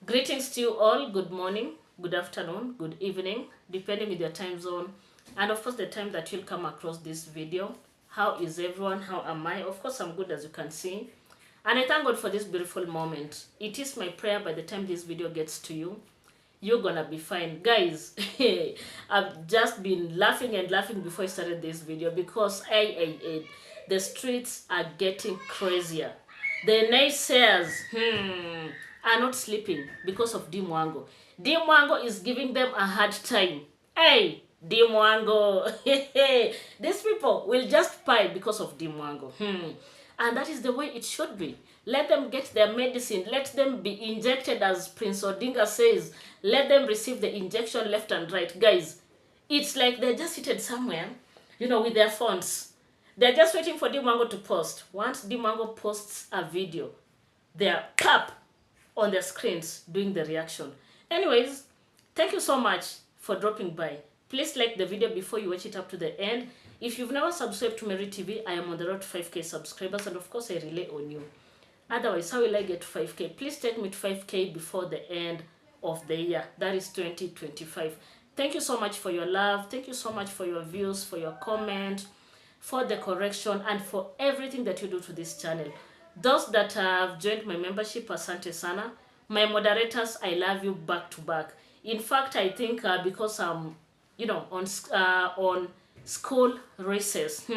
Greetings to you all. Good morning, good afternoon, good evening, depending with your time zone, and of course the time that you'll come across this video. How is everyone? How am I? Of course, I'm good, as you can see. And I thank God for this beautiful moment. It is my prayer by the time this video gets to you, you're gonna be fine. Guys, I've just been laughing and laughing before I started this video because the streets are getting crazier. The naysayers are not sleeping because of Dimwango. Dimwango is giving them a hard time. Hey, Dimwango. These people will just pie because of Dimwango. And that is the way it should be. Let them get their medicine. Let them be injected, as Prince Odinga says. Let them receive the injection left and right. Guys, it's like they're just seated somewhere, with their phones. They're just waiting for Dimwango to post. Once Dimwango posts a video, they're pop on their screens doing the reaction. Anyways, thank you so much for dropping by. Please like the video before you watch it up to the end. If you've never subscribed to Mary TV, I am on the road to 5k subscribers, and of course I rely on you. Otherwise, how will I get to 5k? Please take me to 5k before the end of the year. That is 2025. Thank you so much for your love. Thank you so much for your views, for your comment, for the correction, and for everything that you do to this channel. Those that have joined my membership, asante sana. My moderators, I love you back to back. In fact, I think because I'm, on school recess,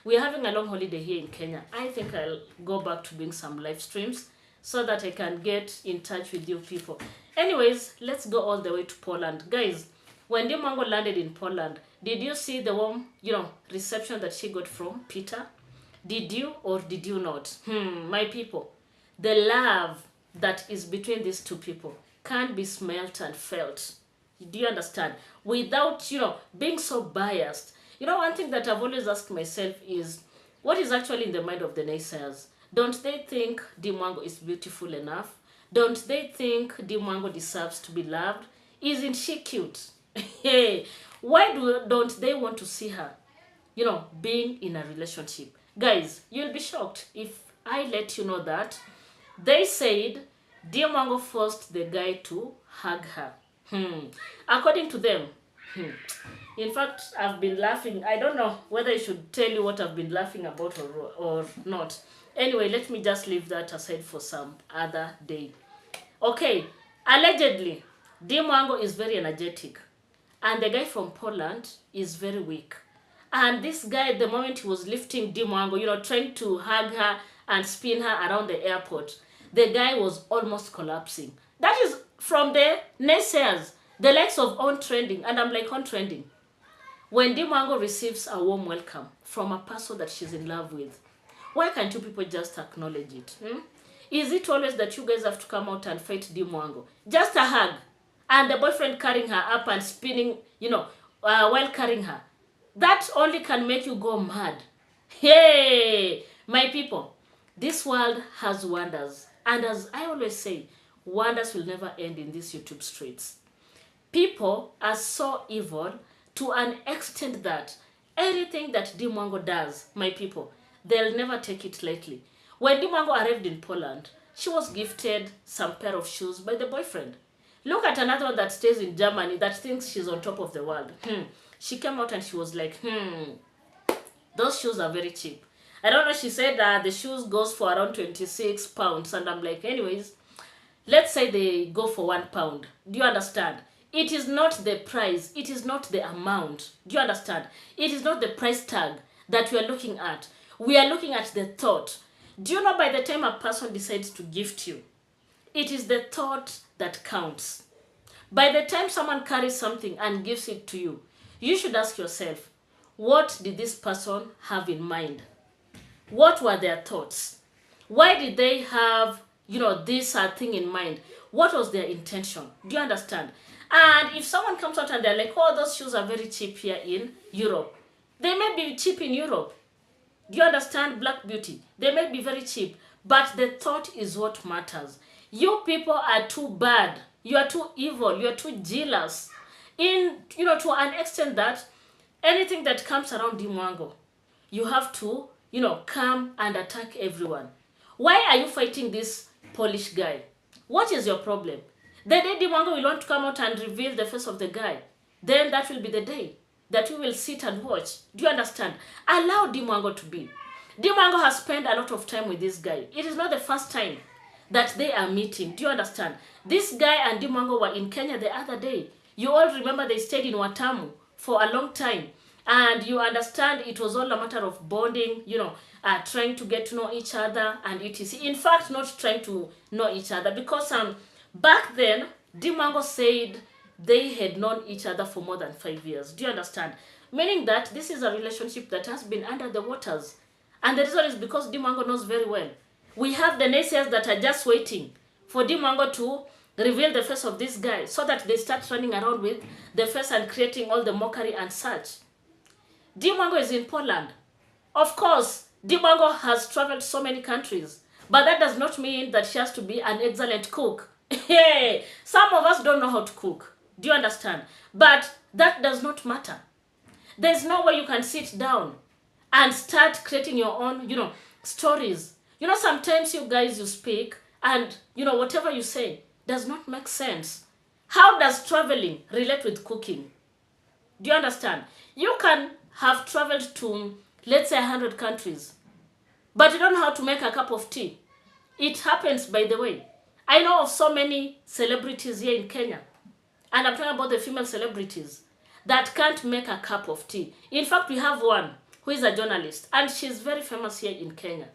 we're having a long holiday here in Kenya. I think I'll go back to doing some live streams so that I can get in touch with you people. Anyways, let's go all the way to Poland. Guys, when Dimwango landed in Poland, did you see the warm, reception that she got from Peter? Did you or did you not? My people, the love that is between these two people can be smelt and felt. Do you understand? Without, being so biased. One thing that I've always asked myself is, what is actually in the mind of the naysayers? Don't they think Dimwango is beautiful enough? Don't they think Dimwango deserves to be loved? Isn't she cute? Hey, why don't they want to see her, being in a relationship? Guys, you'll be shocked if I let you know that they said Dimwango forced the guy to hug her. According to them, in fact, I've been laughing. I don't know whether I should tell you what I've been laughing about or not. Anyway, let me just leave that aside for some other day. Okay, allegedly, Dimwango is very energetic. And the guy from Poland is very weak. And this guy, the moment he was lifting Dimwango, trying to hug her and spin her around the airport, the guy was almost collapsing. That is from the naysayers, the likes of On Trending. And I'm like, On Trending. When Dimwango receives a warm welcome from a person that she's in love with, why can't you people just acknowledge it? Is it always that you guys have to come out and fight Dimwango? Just a hug. And the boyfriend carrying her up and spinning, while carrying her. That only can make you go mad. Hey, my people, this world has wonders. And as I always say, wonders will never end in these YouTube streets. People are so evil to an extent that anything that Dimwango does, my people, they'll never take it lightly. When Dimwango arrived in Poland, she was gifted some pair of shoes by the boyfriend. Look at another one that stays in Germany that thinks she's on top of the world. She came out and she was like, those shoes are very cheap. I don't know, she said the shoes goes for around 26 pounds. And I'm like, anyways, let's say they go for £1. Do you understand? It is not the price. It is not the amount. Do you understand? It is not the price tag that we are looking at. We are looking at the thought. Do you know by the time a person decides to gift you, it is the thought that counts. By the time someone carries something and gives it to you, you should ask yourself, what did this person have in mind? What were their thoughts? Why did they have, this thing in mind? What was their intention? Do you understand? And if someone comes out and they're like, oh, those shoes are very cheap here in Europe. They may be cheap in Europe. Do you understand? Black Beauty. They may be very cheap. But the thought is what matters. You people are too bad. You are too evil. You are too jealous. To an extent that anything that comes around Dimwango, you have to, come and attack everyone. Why are you fighting this Polish guy? What is your problem? The day Dimwango will want to come out and reveal the face of the guy, then that will be the day that we will sit and watch. Do you understand? Allow Dimwango to be. Dimwango has spent a lot of time with this guy. It is not the first time that they are meeting. Do you understand? This guy and Dimwango were in Kenya the other day. You all remember they stayed in Watamu for a long time. And you understand it was all a matter of bonding, trying to get to know each other and etc. In fact, not trying to know each other because back then, Dimwango said they had known each other for more than 5 years. Do you understand? Meaning that this is a relationship that has been under the waters. And the reason is because Dimwango knows very well. We have the naysayers that are just waiting for Dimwango to reveal the face of this guy so that they start running around with the face and creating all the mockery and such. Dimwango is in Poland. Of course, Dimwango has traveled so many countries, but that does not mean that she has to be an excellent cook. Hey, some of us don't know how to cook. Do you understand? But that does not matter. There's no way you can sit down and start creating your own, stories. Sometimes you guys, you speak and, whatever you say does not make sense. How does traveling relate with cooking? Do you understand? You can have traveled to, let's say, 100 countries, but you don't know how to make a cup of tea. It happens, by the way. I know of so many celebrities here in Kenya, and I'm talking about the female celebrities, that can't make a cup of tea. In fact, we have one who is a journalist, and she's very famous here in Kenya.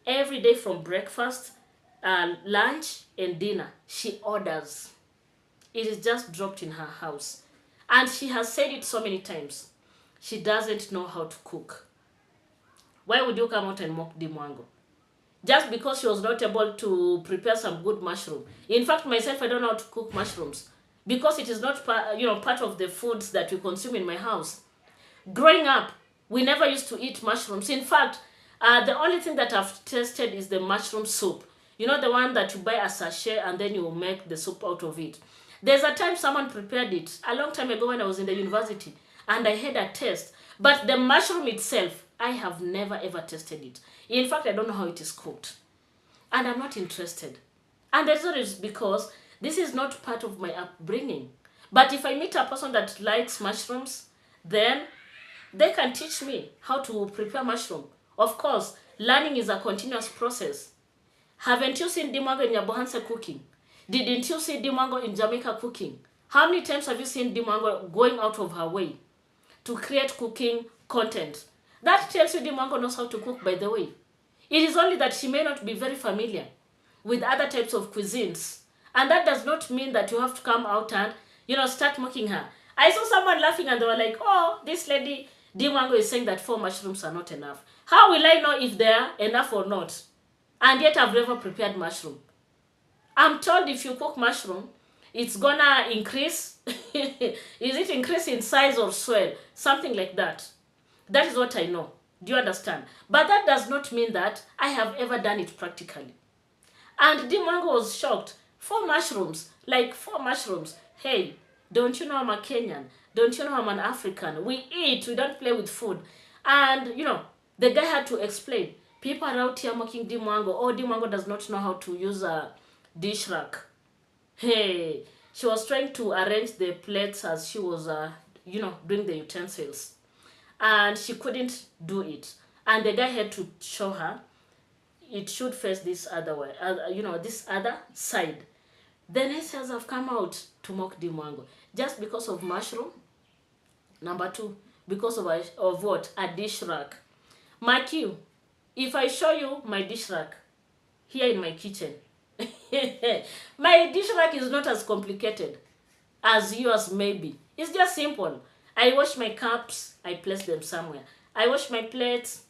Every day from breakfast, lunch, and dinner, she orders. It is just dropped in her house. And she has said it so many times. She doesn't know how to cook. Why would you come out and mock Dimwango? Just because she was not able to prepare some good mushroom. In fact, myself, I don't know how to cook mushrooms. Because it is not part of the foods that we consume in my house. Growing up, we never used to eat mushrooms. In fact, the only thing that I've tasted is the mushroom soup. The one that you buy a sachet and then you make the soup out of it. There's a time someone prepared it a long time ago when I was in the university and I had a taste. But the mushroom itself, I have never ever tasted it. In fact, I don't know how it is cooked. And I'm not interested. And the reason is because this is not part of my upbringing. But if I meet a person that likes mushrooms, then they can teach me how to prepare mushroom. Of course, learning is a continuous process. Haven't you seen Dimwango in Nyabohanse cooking? Didn't you see Dimwango in Jamaica cooking? How many times have you seen Dimwango going out of her way to create cooking content? That tells you Dimwango knows how to cook, by the way. It is only that she may not be very familiar with other types of cuisines. And that does not mean that you have to come out and, start mocking her. I saw someone laughing and they were like, oh, this lady Dimwango is saying that 4 mushrooms are not enough. How will I know if they are enough or not? And yet I've never prepared mushroom. I'm told if you cook mushroom, it's gonna increase. Is it increase in size or swell? Something like that. That is what I know. Do you understand? But that does not mean that I have ever done it practically. And Dimwango was shocked. 4 mushrooms. Like 4 mushrooms. Hey, don't you know I'm a Kenyan? Don't you know I'm an African? We eat. We don't play with food. And, the guy had to explain. People are out here mocking Dimwango. Oh, Dimwango does not know how to use a dish rack. Hey, she was trying to arrange the plates as she was, doing the utensils. And she couldn't do it. And the guy had to show her it should face this other way, this other side. The naysayers have come out to mock Dimwango just because of mushroom. Number 2, because of what? A dish rack. Mark you, if I show you my dish rack here in my kitchen, my dish rack is not as complicated as yours maybe. It's just simple. I wash my cups, I place them somewhere. I wash my plates,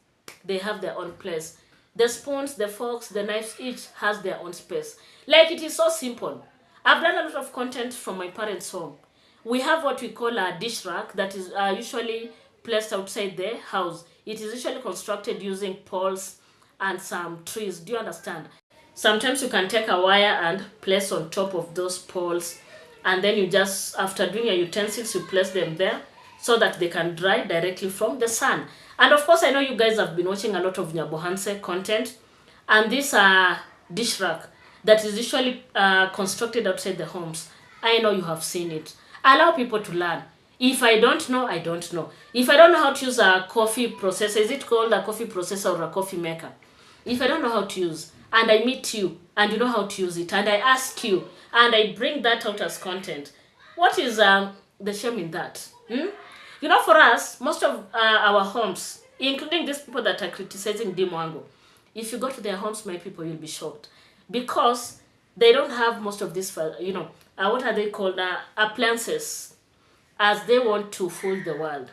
they have their own place. The spoons, the forks, the knives, each has their own space. Like, it is so simple. I've done a lot of content from my parents' home. We have what we call a dish rack that is usually placed outside the house. It is usually constructed using poles and some trees. Do you understand? Sometimes you can take a wire and place on top of those poles, and then you just, after doing your utensils, you place them there so that they can dry directly from the sun. And of course, I know you guys have been watching a lot of Nyabohanse content, and this dish rack that is usually constructed outside the homes. I know you have seen it. Allow people to learn. If I don't know, I don't know. If I don't know how to use a coffee processor, is it called a coffee processor or a coffee maker? If I don't know how to use, and I meet you, and you know how to use it, and I ask you, and I bring that out as content, what is the shame in that? You know, for us, most of our homes, including these people that are criticizing Dimwango, if you go to their homes, my people, you'll be shocked. Because they don't have most of this, what are they called, appliances, as they want to fool the world.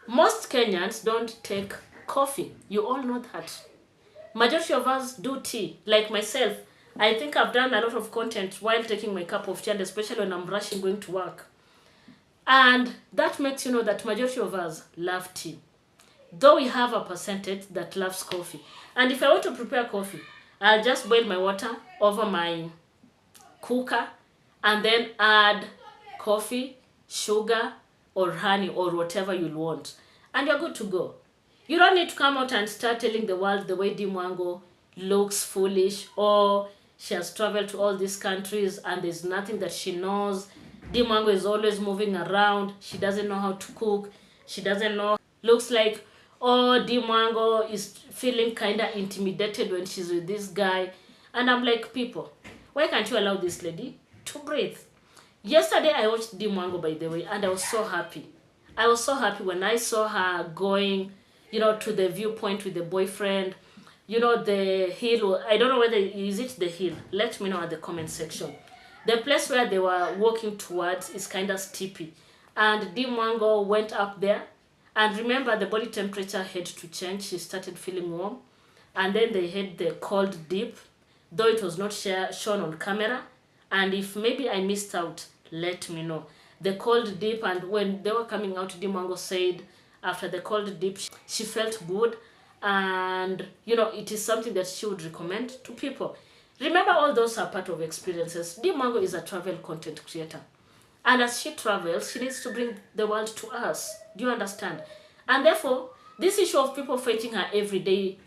Most Kenyans don't take coffee. You all know that. Majority of us do tea. Like myself, I think I've done a lot of content while taking my cup of tea, and especially when I'm rushing going to work. And that makes you know that majority of us love tea. Though we have a percentage that loves coffee. And if I want to prepare coffee, I'll just boil my water over my cooker and then add coffee, sugar, or honey, or whatever you want. And you're good to go. You don't need to come out and start telling the world the way Dimwango looks foolish, or she has traveled to all these countries and there's nothing that she knows. Dimwango is always moving around. She doesn't know how to cook. She doesn't know. Looks like, oh, Dimwango is feeling kind of intimidated when she's with this guy. And I'm like, people, why can't you allow this lady to breathe? Yesterday, I watched Dimwango, by the way, and I was so happy. I was so happy when I saw her going, to the viewpoint with the boyfriend. The hill. I don't know whether, is it the hill? Let me know at the comment section. The place where they were walking towards is kind of steepy. And Dimwango went up there. And remember, the body temperature had to change. She started feeling warm. And then they had the cold dip, though it was not shown on camera. And if maybe I missed out, let me know. The cold dip, and when they were coming out, Dimwango said after the cold dip, she felt good. And, it is something that she would recommend to people. Remember, all those are part of experiences. Dimwango is a travel content creator. And as she travels, she needs to bring the world to us. Do you understand? And therefore, this issue of people fighting her every day,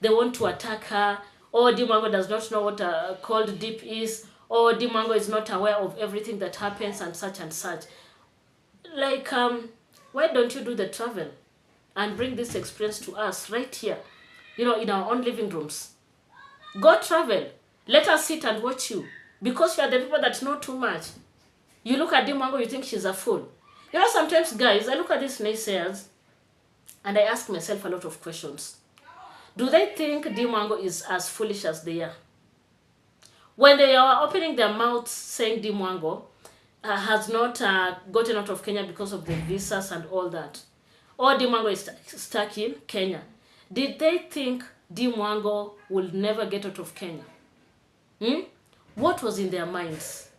they want to attack her, or Dimwango does not know what a cold dip is, or Dimwango is not aware of everything that happens and such and such. Like, why don't you do the travel and bring this experience to us right here, in our own living rooms? Go travel. Let us sit and watch you. Because you are the people that know too much. You look at Dimwango, you think she's a fool. Sometimes, guys, I look at these naysayers and I ask myself a lot of questions. Do they think Dimwango is as foolish as they are? When they are opening their mouths saying Dimwango has not gotten out of Kenya because of the visas and all that, or Dimwango is stuck in Kenya, did they think Dimwango will never get out of Kenya? What was in their minds?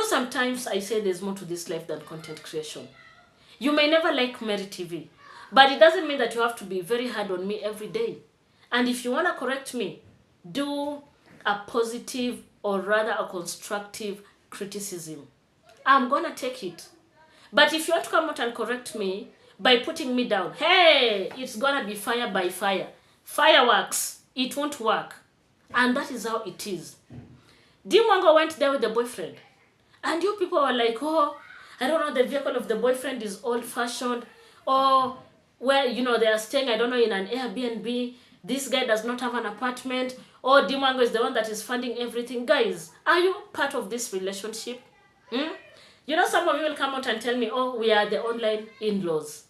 Sometimes I say there's more to this life than content creation. You may never like Mary TV, but it doesn't mean that you have to be very hard on me every day. And if you want to correct me, do a positive, or rather a constructive criticism. I'm going to take it. But if you want to come out and correct me by putting me down, hey, it's going to be fire by fire. Fireworks. It won't work. And that is how it is. Dimwango went there with the boyfriend. And you people are like, oh, I don't know, the vehicle of the boyfriend is old-fashioned. Or where, they are staying, I don't know, in an Airbnb. This guy does not have an apartment. Or Dimwango is the one that is funding everything. Guys, are you part of this relationship? Some of you will come out and tell me, oh, we are the online in-laws.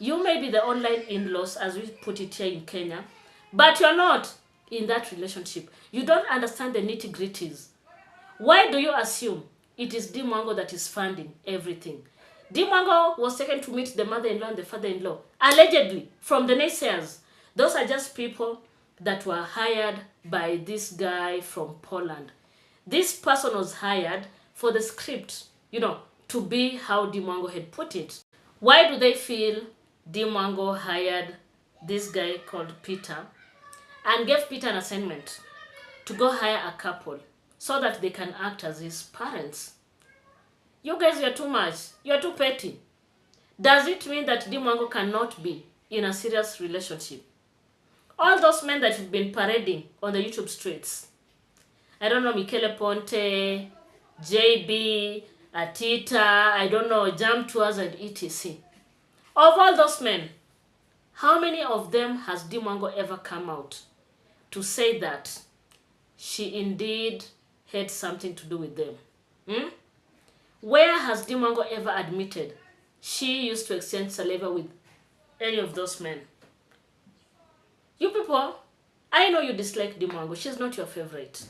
You may be the online in-laws, as we put it here in Kenya, but you're not in that relationship. You don't understand the nitty-gritties. Why do you assume it is Dimwango that is funding everything? Dimwango was taken to meet the mother-in-law and the father-in-law, allegedly, from the naysayers. Those are just people that were hired by this guy from Poland. This person was hired for the script, to be how Dimwango had put it. Why do they feel Dimwango hired this guy called Peter and gave Peter an assignment to go hire a couple so that they can act as his parents? You guys, you're too much. You're too petty. Does it mean that Dimwango cannot be in a serious relationship? All those men that you've been parading on the YouTube streets, I don't know, Michele Ponte, JB, Atita, I don't know, Jam Tours and etc. Of all those men, how many of them has Dimwango ever come out to say that she indeed had something to do with them? Hmm? Where has Dimwango ever admitted she used to exchange saliva with any of those men? You people, I know you dislike Dimwango. She's not your favorite.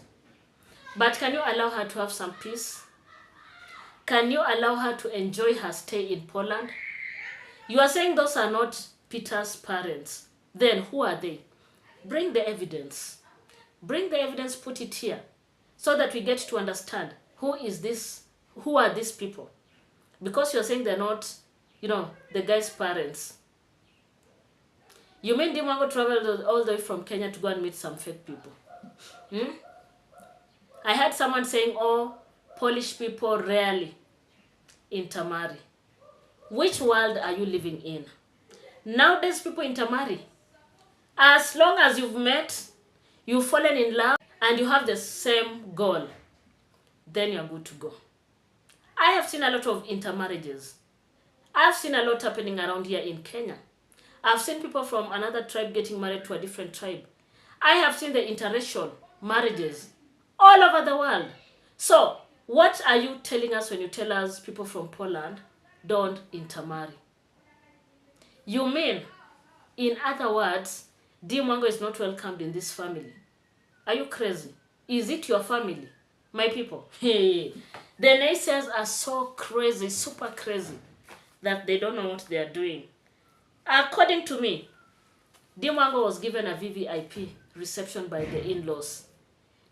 But can you allow her to have some peace? Can you allow her to enjoy her stay in Poland? You are saying those are not Peter's parents. Then who are they? Bring the evidence. Bring the evidence, put it here, so that we get to understand who is this, who are these people. Because you're saying they're not, the guy's parents. You mean Dimwango traveled all the way from Kenya to go and meet some fake people? I heard someone saying, oh, Polish people rarely intermarry. Which world are you living in? Nowadays, people intermarry. As long as you've met, you've fallen in love, and you have the same goal, then you're good to go. I have seen a lot of intermarriages. I've seen a lot happening around here in Kenya. I've seen people from another tribe getting married to a different tribe. I have seen the interracial marriages all over the world. So, what are you telling us when you tell us people from Poland don't intermarry? You mean, in other words, Dimwango is not welcomed in this family? Are you crazy? Is it your family? My people, the Naysayers are so crazy, super crazy, that they don't know what they are doing. According to me, Dimwango was given a VVIP reception by the in-laws.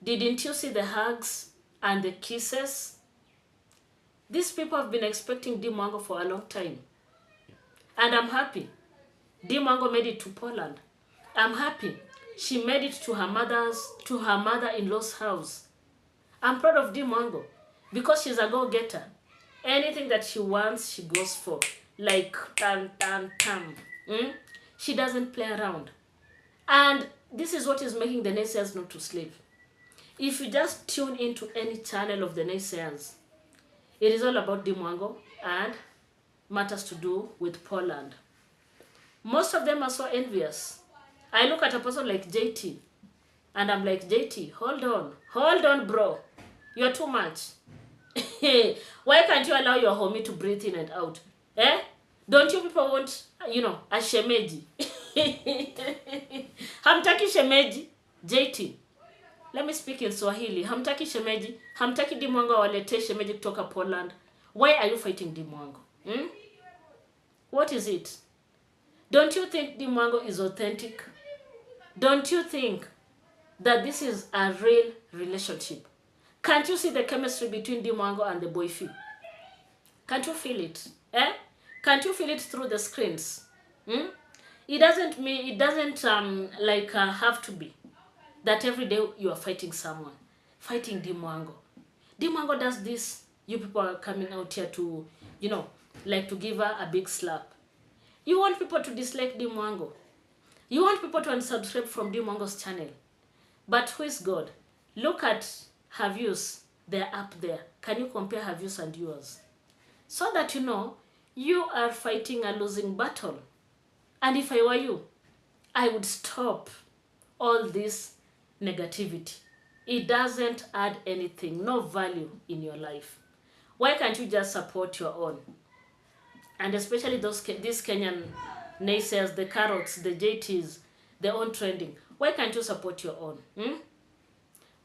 Didn't you see the hugs and the kisses? These people have been expecting Dimwango for a long time. And I'm happy Dimwango made it to Poland. I'm happy she made it to her mother-in-law's house. I'm proud of Dimwango because she's a go-getter. Anything that she wants, she goes for. Like, tam. She doesn't play around. And this is what is making the Naysayers not to sleep. If you just tune into any channel of the Naysayers, it is all about Dimwango and matters to do with Poland. Most of them are so envious. I look at a person like JT, and I'm like, JT, hold on, bro. You're too much. Why can't you allow your homie to breathe in and out? Don't you people want, a shemeji? Hamtaki shemeji? JT, let me speak in Swahili. Hamtaki shemeji? Hamtaki Dimwango walete shemeji kutoka Poland? Why are you fighting Dimwango? What is it? Don't you think Dimwango is authentic? Don't you think that this is a real relationship? Can't you see the chemistry between Dimwango and the boyfriend? Can't you feel it? Can't you feel it through the screens? It doesn't have to be that every day you are fighting someone. Fighting Dimwango. Dimwango does this. You people are coming out here to, to give her a big slap. You want people to dislike Dimwango. You want people to unsubscribe from Dimwango's channel. But who is God? Look at her views. They're up there. Can you compare her views and yours? So that you are fighting a losing battle. And if I were you, I would stop all this negativity. It doesn't add anything, no value in your life. Why can't you just support your own? And especially these Kenyan Naysayers, the carrots, the JTs, their own trending. Why can't you support your own?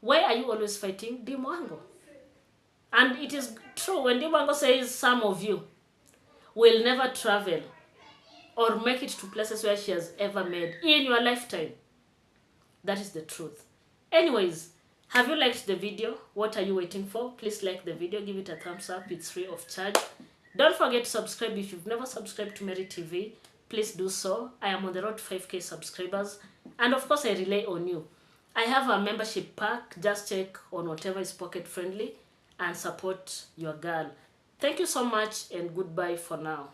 Why are you always fighting Dimwango? And it is true when Dimwango says some of you will never travel or make it to places where she has ever made in your lifetime. That is the truth. Anyways, have you liked the video? What are you waiting for? Please like the video, give it a thumbs up. It's free of charge. Don't forget to subscribe if you've never subscribed to Mary TV. Please do so. I am on the road to 5K subscribers. And of course, I rely on you. I have a membership pack. Just check on whatever is pocket friendly and support your girl. Thank you so much and goodbye for now.